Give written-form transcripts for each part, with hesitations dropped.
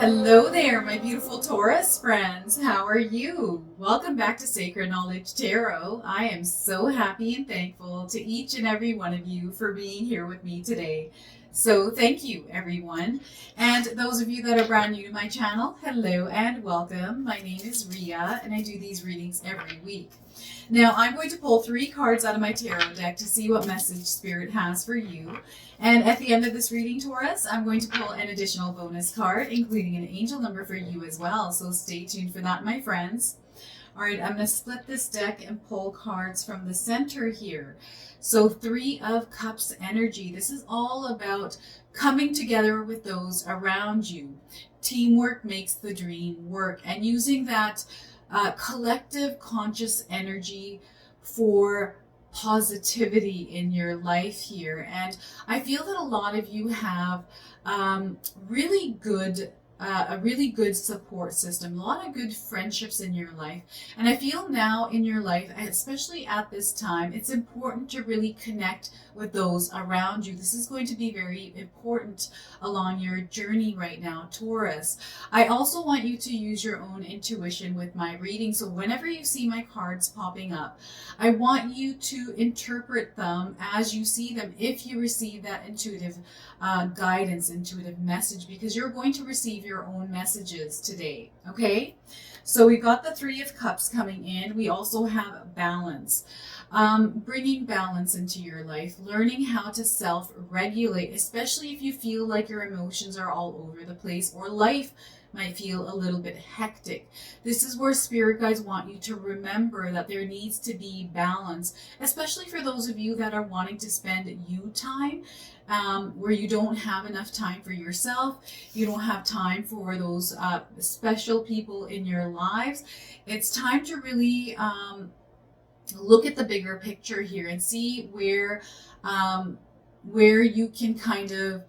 Hello there, my beautiful Taurus friends. How are you? Welcome back to Sacred Knowledge Tarot. I am so happy and thankful to each and every one of you for being here with me today. So thank you, everyone. And those of you that are brand new to my channel, hello and welcome. My name is Ria, and I do these readings every week. Now, I'm going to pull 3 cards out of my tarot deck to see what message Spirit has for you. And at the end of this reading, Taurus, I'm going to pull an additional bonus card, including an angel number for you as well. So stay tuned for that, my friends. All right, I'm going to split this deck and pull cards from the center here. So 3 of Cups energy. This is all about coming together with those around you. Teamwork makes the dream work, and using that collective conscious energy for positivity in your life here. And I feel that a lot of you have a really good support system, a lot of good friendships in your life. And I feel now in your life, especially at this time, it's important to really connect with those around you. This is going to be very important along your journey right now, Taurus. I also want you to use your own intuition with my reading. So whenever you see my cards popping up, I want you to interpret them as you see them if you receive that intuitive guidance, intuitive message, because you're going to receive your own messages today, okay? So we got the 3 of Cups coming in. We also have balance. Bringing balance into your life, learning how to self-regulate, especially if you feel like your emotions are all over the place or life might feel a little bit hectic. This is where spirit guides want you to remember that there needs to be balance, especially for those of you that are wanting to spend you time, where you don't have enough time for yourself, you don't have time for those special people in your lives. It's time to really look at the bigger picture here and see where you can kind of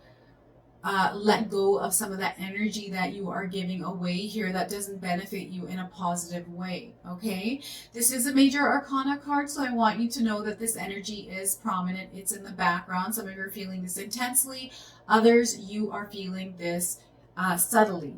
let go of some of that energy that you are giving away here that doesn't benefit you in a positive way, okay? This is a major arcana card, so I want you to know that this energy is prominent. It's in the background. Some of you are feeling this intensely. Others, you are feeling this subtly.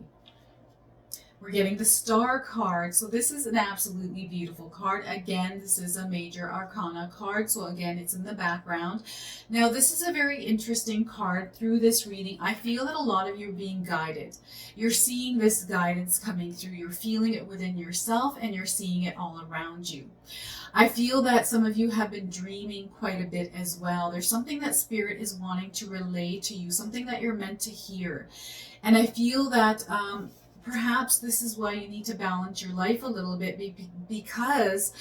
We're getting the Star card. So this is an absolutely beautiful card. Again, this is a major arcana card. So again, it's in the background. Now, this is a very interesting card. Through this reading, I feel that a lot of you are being guided. You're seeing this guidance coming through. You're feeling it within yourself, and you're seeing it all around you. I feel that some of you have been dreaming quite a bit as well. There's something that Spirit is wanting to relay to you, something that you're meant to hear. And I feel that perhaps this is why you need to balance your life a little bit, because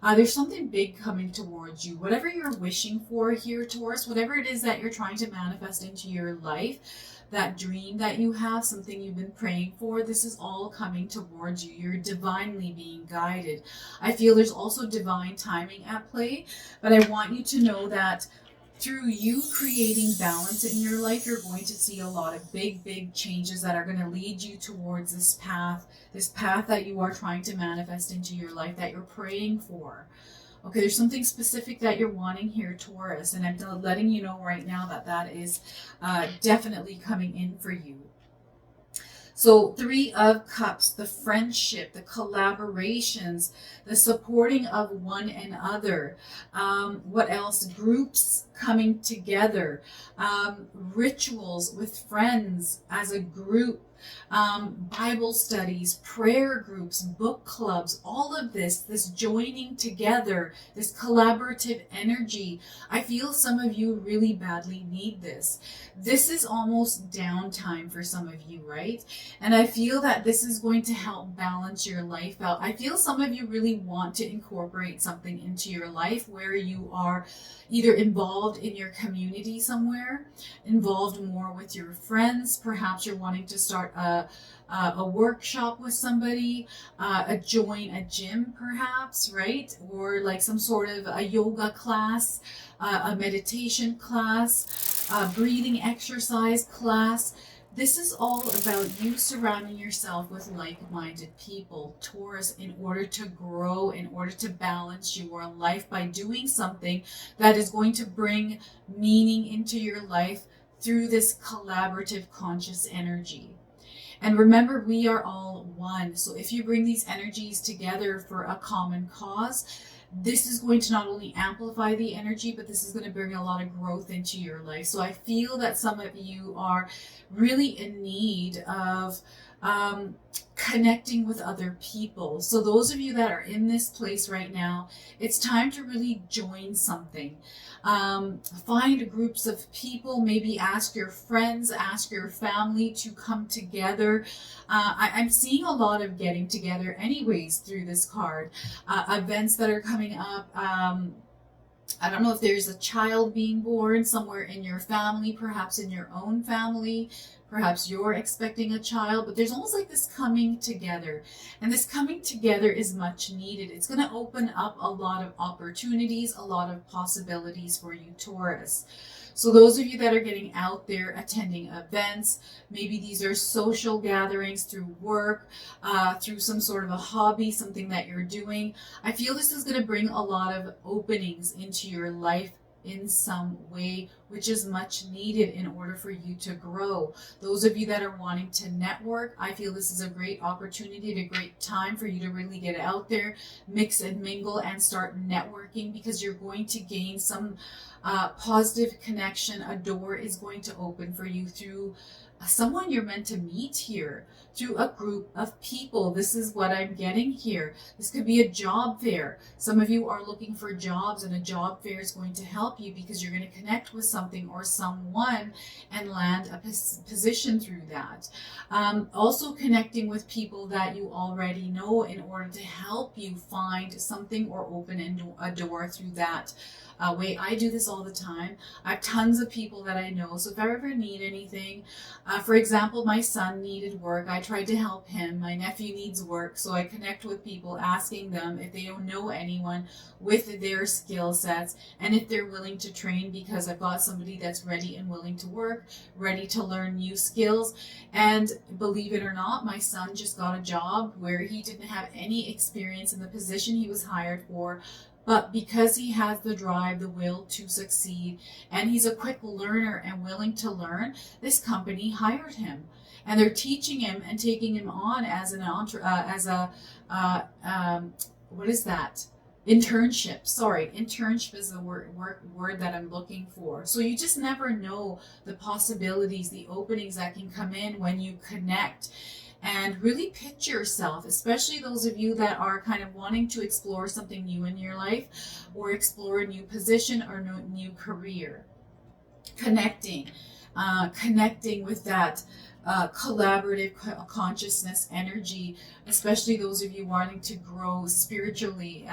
there's something big coming towards you. Whatever you're wishing for here, Taurus, whatever it is that you're trying to manifest into your life, that dream that you have, something you've been praying for, this is all coming towards you. You're divinely being guided. I feel there's also divine timing at play, but I want you to know that through you creating balance in your life, you're going to see a lot of big changes that are going to lead you towards this path that you are trying to manifest into your life, that you're praying for. Okay, there's something specific that you're wanting here, Taurus, and I'm letting you know right now that that is definitely coming in for you. So 3 of Cups, the friendship, the collaborations, the supporting of one another. What else? Groups coming together, rituals with friends as a group, Bible studies, prayer groups, book clubs, all of this joining together, this collaborative energy. I feel some of you really badly need this. This is almost downtime for some of you, right? And I feel that this is going to help balance your life out. I feel some of you really want to incorporate something into your life where you are either involved in your community somewhere, involved more with your friends. Perhaps you're wanting to start a workshop with somebody, join a gym perhaps, right? Or like some sort of a yoga class, a meditation class, a breathing exercise class. This is all about you surrounding yourself with like-minded people, Taurus, in order to grow, in order to balance your life by doing something that is going to bring meaning into your life through this collaborative conscious energy. And remember, we are all one. So if you bring these energies together for a common cause, this is going to not only amplify the energy, but this is going to bring a lot of growth into your life. So I feel that some of you are really in need of connecting with other people. So those of you that are in this place right now, it's time to really join something. Find groups of people, maybe ask your friends, ask your family to come together. I'm seeing a lot of getting together anyways through this card. Events that are coming up. I don't know if there's a child being born somewhere in your family, perhaps in your own family, perhaps you're expecting a child, but there's almost like this coming together. And this coming together is much needed. It's going to open up a lot of opportunities, a lot of possibilities for you, Taurus. So those of you that are getting out there, attending events, maybe these are social gatherings through work, through some sort of a hobby, something that you're doing. I feel this is going to bring a lot of openings into your life in some way, which is much needed in order for you to grow. Those of you that are wanting to network, I feel this is a great opportunity, a great time for you to really get out there, mix and mingle, and start networking, because you're going to gain some positive connection. A door is going to open for you through someone you're meant to meet here, through a group of people. This is what I'm getting here. This could be a job fair. Some of you are looking for jobs, and a job fair is going to help you because you're going to connect with something or someone and land a position through that. Also connecting with people that you already know in order to help you find something or open a door through that way. I do this all the time. I have tons of people that I know. So if I ever need anything, for example, my son needed work. I tried to help him. My nephew needs work. So I connect with people, asking them if they don't know anyone with their skill sets and if they're willing to train, because I've got somebody that's ready and willing to work, ready to learn new skills. And believe it or not, my son just got a job where he didn't have any experience in the position he was hired for. But because he has the drive, the will to succeed, and he's a quick learner and willing to learn, this company hired him. And they're teaching him and taking him on as what is that? Internship. Sorry, internship is the word that I'm looking for. So you just never know the possibilities, the openings that can come in when you connect. And really pitch yourself, especially those of you that are kind of wanting to explore something new in your life, or explore a new position or new career. Connecting with that collaborative consciousness energy, especially those of you wanting to grow spiritually,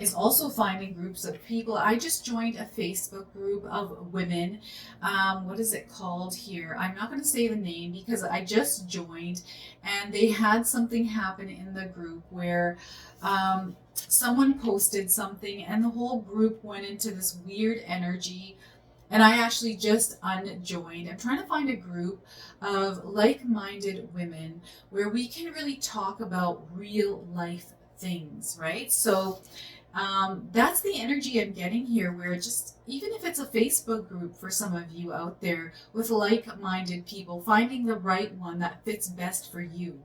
is also finding groups of people. I just joined a Facebook group of women. What is it called here? I'm not going to say the name because I just joined, and they had something happen in the group where someone posted something and the whole group went into this weird energy. And I actually just unjoined. I'm trying to find a group of like-minded women where we can really talk about real life things, right? So that's the energy I'm getting here, where just, even if it's a Facebook group for some of you out there with like-minded people, finding the right one that fits best for you.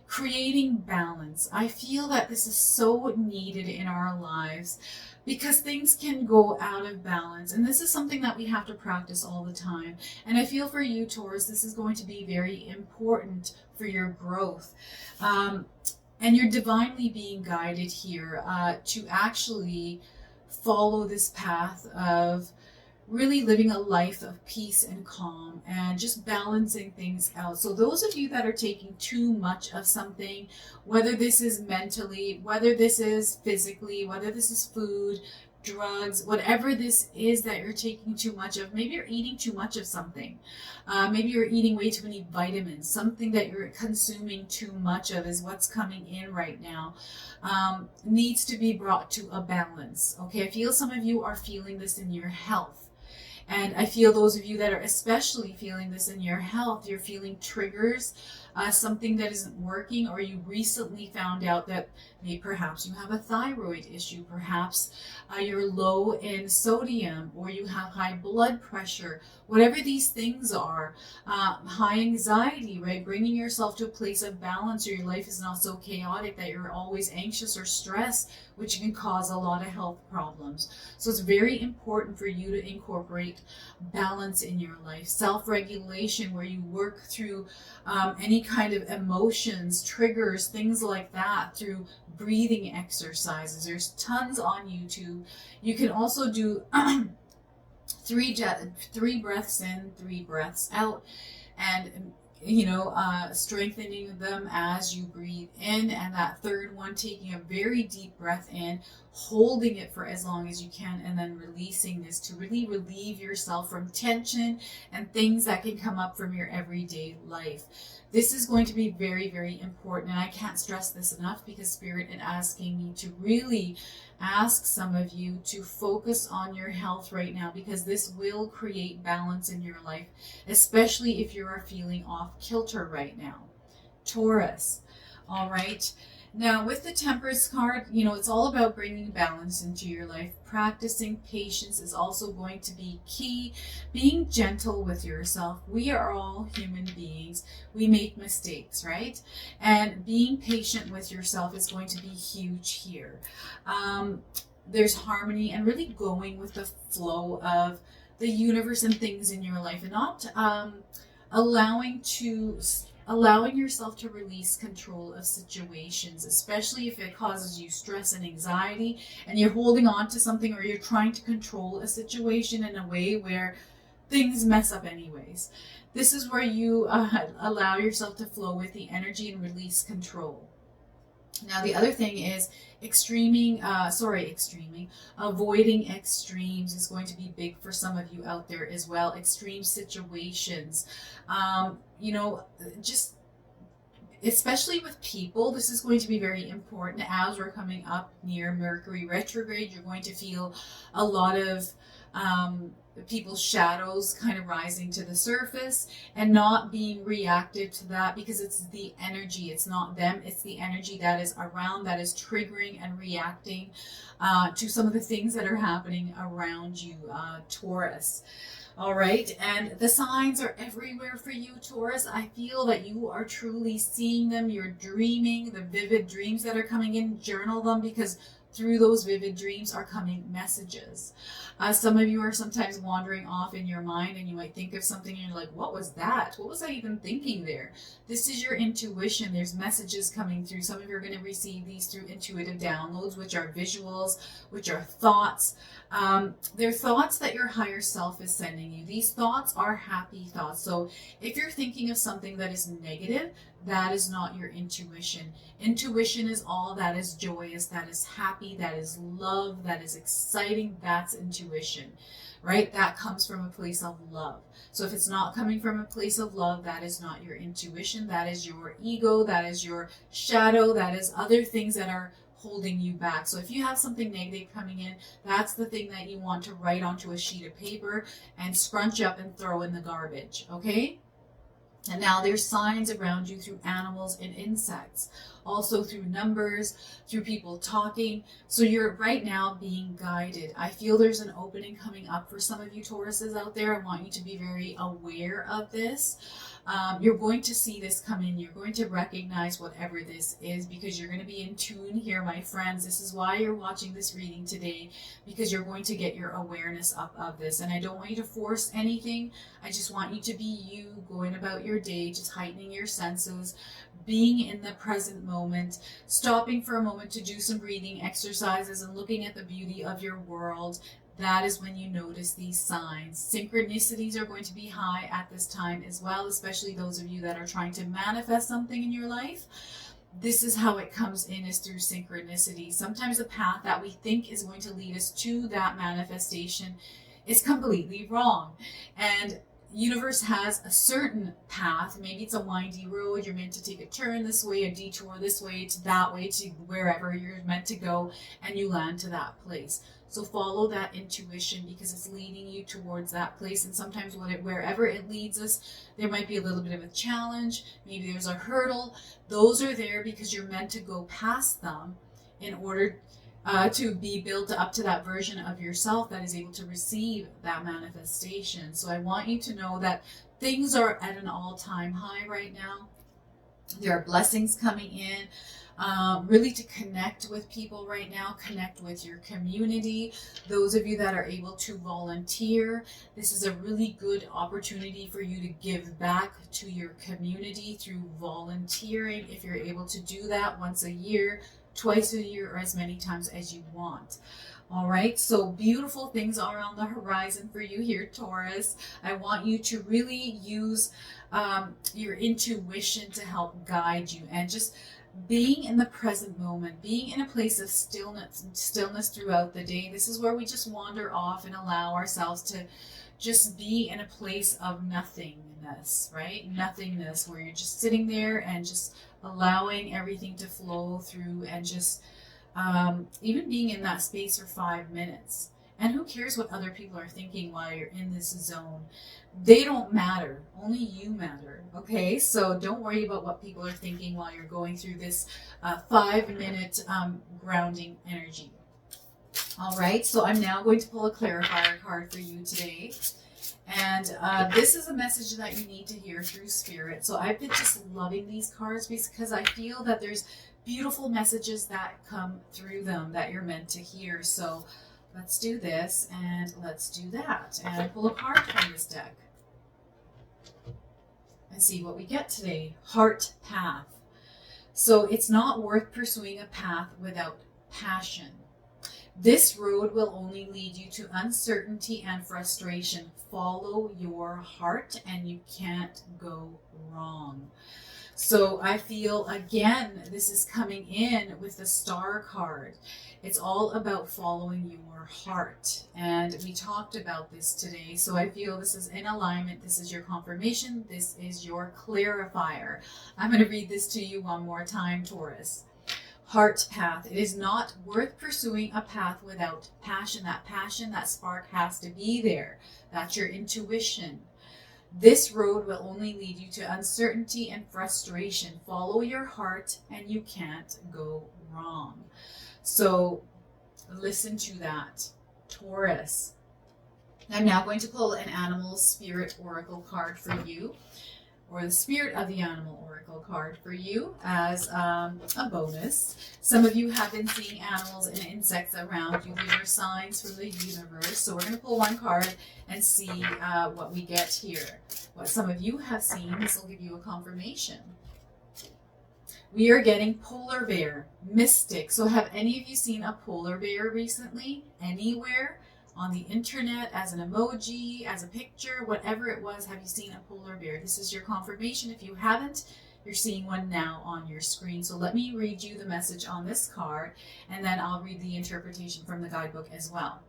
Creating balance. I feel that this is so needed in our lives, because things can go out of balance, and this is something that we have to practice all the time. And I feel for you, Taurus, this is going to be very important for your growth. And you're divinely being guided here to actually follow this path of really living a life of peace and calm and just balancing things out. So those of you that are taking too much of something, whether this is mentally, whether this is physically, whether this is food, drugs, whatever this is that you're taking too much of, maybe you're eating too much of something. Maybe you're eating way too many vitamins. Something that you're consuming too much of is what's coming in right now. Needs to be brought to a balance. Okay, I feel some of you are feeling this in your health. And I feel those of you that are especially feeling this in your health, you're feeling triggers something that isn't working, or you recently found out that maybe perhaps you have a thyroid issue, perhaps you're low in sodium, or you have high blood pressure, whatever these things are, high anxiety, right? Bringing yourself to a place of balance, or your life is not so chaotic that you're always anxious or stressed, which can cause a lot of health problems. So it's very important for you to incorporate balance in your life, self-regulation, where you work through any kind of emotions, triggers, things like that, through breathing exercises. There's tons on YouTube. You can also do three breaths in, 3 breaths out, and strengthening them as you breathe in, and that third one, taking a very deep breath in, holding it for as long as you can, and then releasing this to really relieve yourself from tension and things that can come up from your everyday life. This is going to be very, very important, and I can't stress this enough, because Spirit is asking me to really ask some of you to focus on your health right now, because this will create balance in your life, especially if you are feeling off kilter right now. Taurus, all right? Now, with the Temperance card, it's all about bringing balance into your life. Practicing patience is also going to be key. Being gentle with yourself. We are all human beings. We make mistakes, right? And being patient with yourself is going to be huge here. There's harmony, and really going with the flow of the universe and things in your life, and not allowing yourself to release control of situations, especially if it causes you stress and anxiety, and you're holding on to something, or you're trying to control a situation in a way where things mess up anyways. This is where you allow yourself to flow with the energy and release control. Now, the other thing is avoiding extremes is going to be big for some of you out there as well. Extreme situations, just especially with people, this is going to be very important. As we're coming up near Mercury retrograde, you're going to feel a lot of people's shadows kind of rising to the surface, and not being reactive to that, because it's the energy, it's not them, it's the energy that is around, that is triggering and reacting to some of the things that are happening around you, Taurus. All right, and the signs are everywhere for you, Taurus. I feel that you are truly seeing them. You're dreaming, the vivid dreams that are coming in, journal them, because through those vivid dreams are coming messages. Some of you are sometimes wandering off in your mind, and you might think of something and you're like, what was that? What was I even thinking there? This is your intuition. There's messages coming through. Some of you are going to receive these through intuitive downloads, which are visuals, which are thoughts. They're thoughts that your higher self is sending you. These thoughts are happy thoughts. So if you're thinking of something that is negative, that is not your intuition. Intuition is all that is joyous, that is happy, that is love, that is exciting. That's intuition, right? That comes from a place of love. So if it's not coming from a place of love, that is not your intuition. That is your ego. That is your shadow. That is other things that are holding you back. So if you have something negative coming in, that's the thing that you want to write onto a sheet of paper and scrunch up and throw in the garbage, okay? And now there's signs around you through animals and insects, also through numbers, through people talking. So you're right now being guided. I feel there's an opening coming up for some of you Tauruses out there. I want you to be very aware of this. You're going to see this come in. You're going to recognize whatever this is, because you're going to be in tune here, my friends. This is why you're watching this reading today, because you're going to get your awareness up of this. And I don't want you to force anything. I just want you to be you, going about your day, just heightening your senses, being in the present moment, stopping for a moment to do some breathing exercises and looking at the beauty of your world. That is when you notice these signs. Synchronicities are going to be high at this time as well, especially those of you that are trying to manifest something in your life. This is how it comes in, is through synchronicity. Sometimes the path that we think is going to lead us to that manifestation is completely wrong. And universe has a certain path. Maybe it's a windy road. You're meant to take a turn this way, a detour this way, to that way, to wherever you're meant to go, and you land to that place. So follow that intuition because it's leading you towards that place. And sometimes wherever it leads us, there might be a little bit of a challenge. Maybe there's a hurdle. Those are there because you're meant to go past them in order to be built up to that version of yourself that is able to receive that manifestation. So I want you to know that things are at an all-time high right now. There are blessings coming in. Really to connect with people right now, connect with your community. Those of you that are able to volunteer, this is a really good opportunity for you to give back to your community through volunteering. If you're able to do that once a year, twice a year, or as many times as you want. All right, so beautiful things are on the horizon for you here, Taurus. I want you to really use your intuition to help guide you, and just being in the present moment, being in a place of stillness throughout the day. This is where we just wander off and allow ourselves to just be in a place of nothingness, right? Nothingness, where you're just sitting there and just allowing everything to flow through, and just even being in that space for 5 minutes. And who cares what other people are thinking while you're in this zone? They don't matter. Only you matter. Okay? So don't worry about what people are thinking while you're going through this 5-minute grounding energy. All right. So I'm now going to pull a clarifier card for you today. And this is a message that you need to hear through spirit. So I've been just loving these cards because I feel that there's beautiful messages that come through them that you're meant to hear. So let's do this and let's do that. And pull a card from this deck and see what we get today. Heart path. So it's not worth pursuing a path without passion. This road will only lead you to uncertainty and frustration. Follow your heart and you can't go wrong. So I feel, again, this is coming in with the Star card. It's all about following your heart. And we talked about this today. So I feel this is in alignment. This is your confirmation. This is your clarifier. I'm going to read this to you one more time, Taurus. Heart path. It is not worth pursuing a path without passion. That passion, that spark has to be there. That's your intuition. This road will only lead you to uncertainty and frustration. Follow your heart and you can't go wrong. So listen to that, Taurus. I'm now going to pull an animal spirit oracle card for you, or the spirit of the animal oracle card for you as a bonus. Some of you have been seeing animals and insects around you. These are signs from the universe. So we're going to pull one card and see what we get here. What some of you have seen, this will give you a confirmation. We are getting polar bear, mystic. So have any of you seen a polar bear recently? Anywhere? On the internet, as an emoji, as a picture, whatever it was, have you seen a polar bear? This is your confirmation. If you haven't, you're seeing one now on your screen. So let me read you the message on this card, and then I'll read the interpretation from the guidebook as well.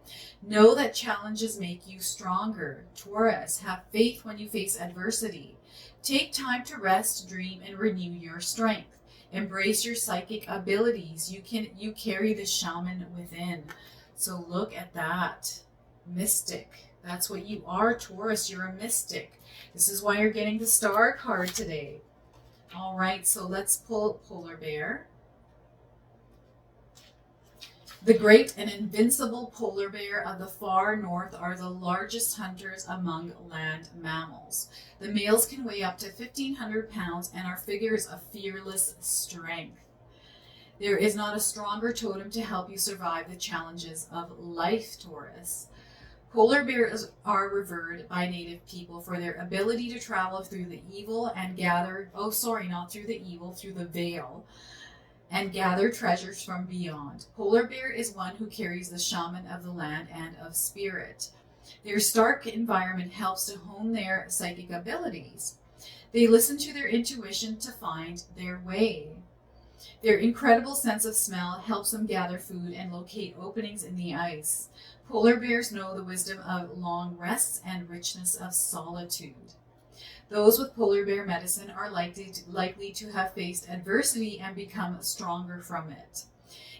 Know that challenges make you stronger. Taurus, have faith when you face adversity. Take time to rest, dream, and renew your strength. Embrace your psychic abilities. You carry the shaman within. So look at that. Mystic. That's what you are, Taurus. You're a mystic. This is why you're getting the Star card today. All right, so let's pull polar bear. The great and invincible polar bear of the far north are the largest hunters among land mammals. The males can weigh up to 1,500 pounds and are figures of fearless strength. There is not a stronger totem to help you survive the challenges of life, Taurus. Polar bears are revered by native people for their ability to travel through the evil and gather, through the veil, and gather treasures from beyond. Polar bear is one who carries the shaman of the land and of spirit. Their stark environment helps to hone their psychic abilities. They listen to their intuition to find their way. Their incredible sense of smell helps them gather food and locate openings in the ice. Polar bears know the wisdom of long rests and richness of solitude. Those with polar bear medicine are likely to have faced adversity and become stronger from it.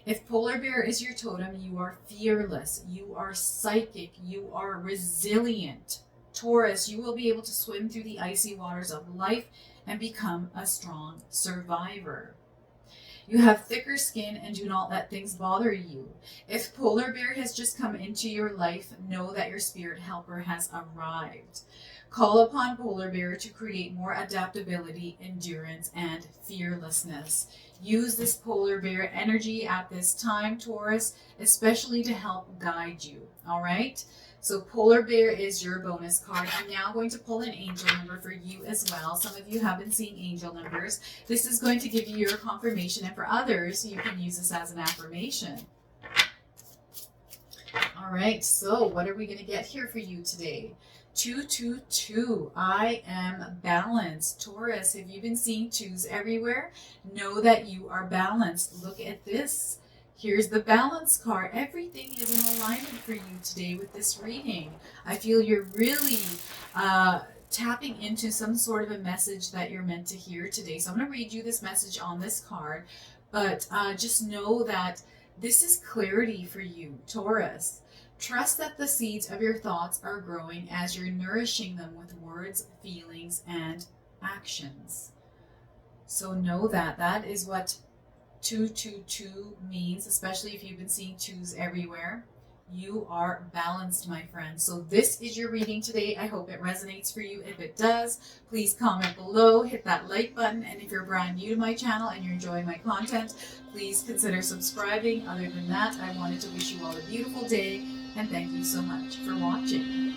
If polar bear is your totem, you are fearless, you are psychic, you are resilient. Taurus, you will be able to swim through the icy waters of life and become a strong survivor. You have thicker skin and do not let things bother you. If polar bear has just come into your life, know that your spirit helper has arrived. Call upon polar bear to create more adaptability, endurance, and fearlessness. Use this polar bear energy at this time, Taurus, especially to help guide you. All right? So polar bear is your bonus card. I'm now going to pull an angel number for you as well. Some of you have been seeing angel numbers. This is going to give you your confirmation, and for others, you can use this as an affirmation. All right, so what are we going to get here for you today? 222. I am balanced. Taurus, have you been seeing twos everywhere? Know that you are balanced. Look at this. Here's the balance card. Everything is in alignment for you today with this reading. I feel you're really tapping into some sort of a message that you're meant to hear today. So I'm going to read you this message on this card, but just know that this is clarity for you, Taurus. Trust that the seeds of your thoughts are growing as you're nourishing them with words, feelings, and actions. So know that. That is what 222 means, especially if you've been seeing twos everywhere. You are balanced, my friend. So this is your reading today. I hope it resonates for you. If it does, please comment below, hit that like button, and if you're brand new to my channel and you're enjoying my content, please consider subscribing. Other than that, I wanted to wish you all a beautiful day, and thank you so much for watching.